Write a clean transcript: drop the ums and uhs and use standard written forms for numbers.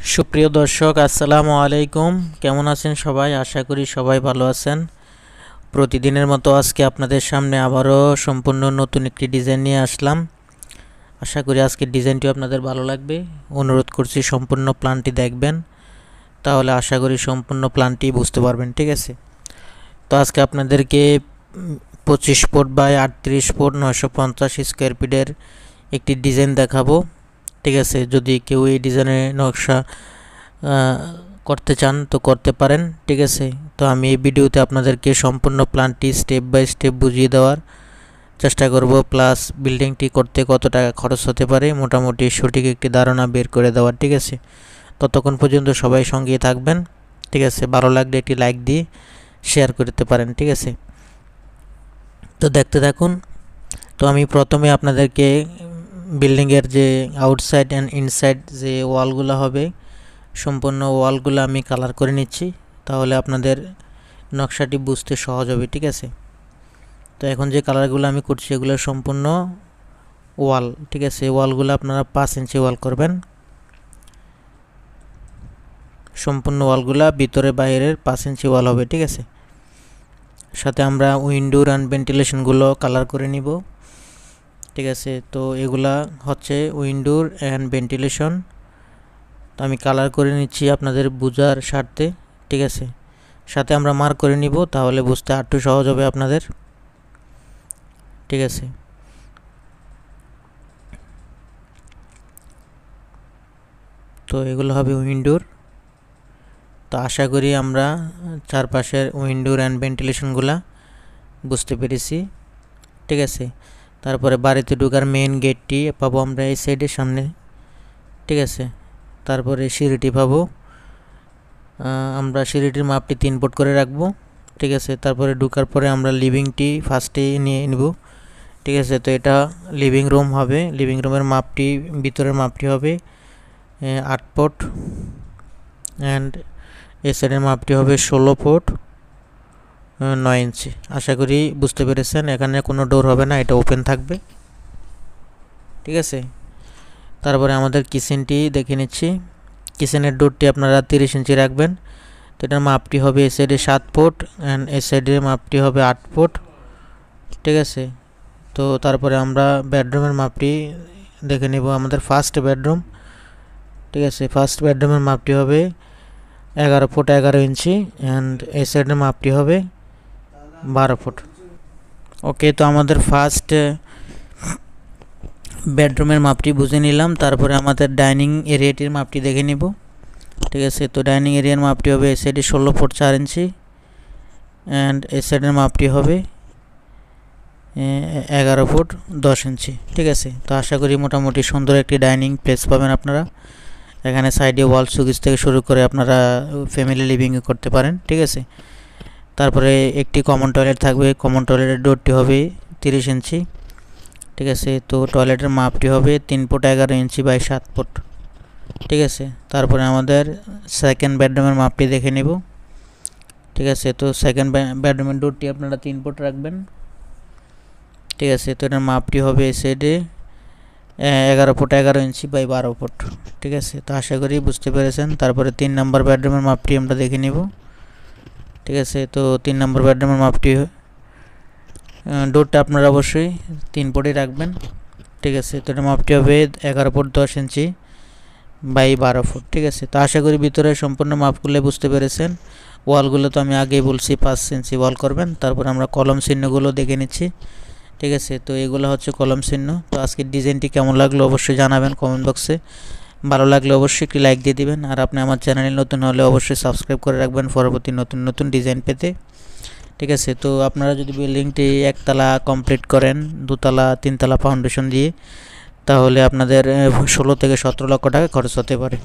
সুপ্রিয় দর্শক আসসালামু আলাইকুম। কেমন আছেন সবাই? আশা করি সবাই ভালো আছেন। প্রতিদিনের মতো আজকে আপনাদের সামনে আবারও সম্পূর্ণ নতুন একটি ডিজাইন নিয়ে আসলাম। আশা করি আজকের ডিজাইনটি আপনাদের ভালো লাগবে। অনুরোধ করছি সম্পূর্ণ প্ল্যানটি দেখবেন, তাহলে আশা করি সম্পূর্ণ প্ল্যানটি বুঝতে পারবেন। ঠিক আছে, তো আজকে আপনাদেরকে 25 ফুট বাই 38 ফুট 950 স্কোয়ার ফিটের একটি ডিজাইন দেখাবো। ঠিক আছে, যদি কেউ এই ডিজাইনের নকশা করতে চান তো করতে পারেন। ঠিক আছে, তো আমি এই ভিডিওতে আপনাদেরকে সম্পূর্ণ প্ল্যানটি স্টেপ বাই স্টেপ বুঝিয়ে দেওয়ার চেষ্টা করব, প্লাস বিল্ডিংটি করতে কত টাকা খরচ হতে পারে মোটামুটি সঠিক একটি ধারণা বের করে দেওয়ার। ঠিক আছে, ততক্ষণ পর্যন্ত সবাই সঙ্গেই থাকবেন। ঠিক আছে, ভালো লাগলে একটি লাইক দিয়ে শেয়ার করতে পারেন। ঠিক আছে, তো দেখতে থাকুন। তো আমি প্রথমে আপনাদেরকে বিল্ডিংয়ের যে আউটসাইড অ্যান্ড ইনসাইড যে ওয়ালগুলো হবে সম্পূর্ণ ওয়ালগুলো আমি কালার করে নিচ্ছি, তাহলে আপনাদের নকশাটি বুঝতে সহজ হবে। ঠিক আছে, তো এখন যে কালারগুলো আমি করছি এগুলো সম্পূর্ণ ওয়াল। ঠিক আছে, ওয়ালগুলো আপনারা 5 ইঞ্চি ওয়াল করবেন। সম্পূর্ণ ওয়ালগুলো ভিতরে বাইরের 5 ইঞ্চি ওয়াল হবে। ঠিক আছে, সাথে আমরা উইন্ডোর অ্যান্ড ভেন্টিলেশনগুলো কালার করে নিব। ঠিক আছে, তো এগুলা হচ্ছে উইন্ডোর অ্যান্ড ভেন্টিলেশন, তো আমি কালার করে নিচ্ছি আপনাদের বোঝার স্বার্থে। ঠিক আছে, সাথে আমরা মার্ক করে নিব, তাহলে বুঝতে আরটু সহজ হবে আপনাদের। ঠিক আছে, তো এগুলো হবে উইন্ডোর। তো আশা করি আমরা চারপাশের উইন্ডোর অ্যান্ড ভেন্টিলেশনগুলা বুঝতে পেরেছি। ঠিক আছে, তারপরে বাড়িতে ঢোকার মেইন গেটটি পাবো আমরা এই সাইডের সামনে। ঠিক আছে, তারপরে সিঁড়িটি পাবো আমরা সিঁড়িটির মাপটি 3 ফুট করে রাখবো। ঠিক আছে, তারপরে ঢোকার পরে আমরা লিভিংটি ফার্স্টে নিয়ে নিব। ঠিক আছে, তো এটা লিভিং রুম হবে। লিভিং রুমের মাপটি ভিতরের মাপটি হবে 8 ফুট অ্যান্ড এই সাইডের মাপটি হবে 16 ফুট 9 ইঞ্চি। আশা করি বুঝতে পেরেছেন। এখানে কোনো ডোর হবে না, এটা ওপেন থাকবে। ঠিক আছে, তারপরে আমাদের কিচেনটি দেখে নিচ্ছি। কিচেনের ডোরটি আপনারা 30 ইঞ্চি রাখবেন। তো এটার মাপটি হবে এই সাইডে 7 ফুট অ্যান্ড এই সাইডের মাপটি হবে 8 ফুট। ঠিক আছে, তো তারপরে আমরা বেডরুমের মাপটি দেখে নেব। আমাদের ফার্স্ট বেডরুম। ঠিক আছে, ফার্স্ট বেডরুমের মাপটি হবে 11 ফুট 11 ইঞ্চি অ্যান্ড এই সাইডের মাপটি হবে 12 ফুট। ওকে, তো আমাদের ফার্স্ট বেডরুমের মাপটি বুঝে নিলাম। তারপরে আমাদের ডাইনিং এরিয়াটির মাপটি দেখে নিব। ঠিক আছে, তো ডাইনিং এরিয়ার মাপটি হবে এই সাইডে 16 ফুট 4 ইঞ্চি অ্যান্ড এই সাইডের মাপটি হবে 11 ফুট 10 ইঞ্চি। ঠিক আছে, তো আশা করি মোটামুটি সুন্দর একটি ডাইনিং প্লেস পাবেন আপনারা। এখানে সাইডে ওয়াল শোকেস থেকে শুরু করে আপনারা ফ্যামিলি লিভিংও করতে পারেন। ঠিক আছে, তারপরে একটি কমন টয়লেট থাকবে। কমন টয়লেটের ডোরটি হবে 30 ইঞ্চি। ঠিক আছে, তো টয়লেটের মাপটি হবে 3 ফুট 11 ইঞ্চি বাই 7 ফুট। ঠিক আছে, তারপরে আমাদের সেকেন্ড বেডরুমের মাপটি দেখে নেব। ঠিক আছে, তো সেকেন্ড বেডরুমের ডোরটি আপনারা 3 ফুট রাখবেন। ঠিক আছে, তো এটার মাপটি হবে এই সাইডে 11 ফুট 11 ইঞ্চি বাই 12 ফুট। ঠিক আছে, তো আশা করি বুঝতে পেরেছেন। তারপরে 3 নম্বর বেডরুমের মাপটি আমরা দেখে নেব। ঠিক আছে, তো 3 নম্বর বেডরুমের মাপটি ডোরটা আপনারা অবশ্যই 3 ফুটই রাখবেন। ঠিক আছে, তো এটার মাপটি হবে 11 ফুট 10 ইঞ্চি বাই 12 ফুট। ঠিক আছে, তো আশা করি ভিতরে সম্পূর্ণ মাপগুলো বুঝতে পেরেছেন। ওয়ালগুলো তো আমি আগেই বলছি 5 ইঞ্চি ওয়াল করবেন। তারপর আমরা কলম চিহ্নগুলো দেখে নিচ্ছি। ঠিক আছে, তো এগুলো হচ্ছে কলম চিহ্ন। তো আজকের ডিজাইনটি কেমন লাগলো অবশ্যই জানাবেন কমেন্ট বক্সে। ভালো লাগলে অবশ্যই একটি লাইক দিয়ে দিবেন, আর আপনি আমার চ্যানেলে নতুন হলে অবশ্যই সাবস্ক্রাইব করে রাখবেন পরবর্তী নতুন নতুন ডিজাইন পেতে। ঠিক আছে, তো আপনারা যদি বিল্ডিংটি একতলা কমপ্লিট করেন 2তলা 3তলা ফাউন্ডেশন দিয়ে, তাহলে আপনাদের 16 থেকে 17 লক্ষ টাকা খরচ হতে পারে।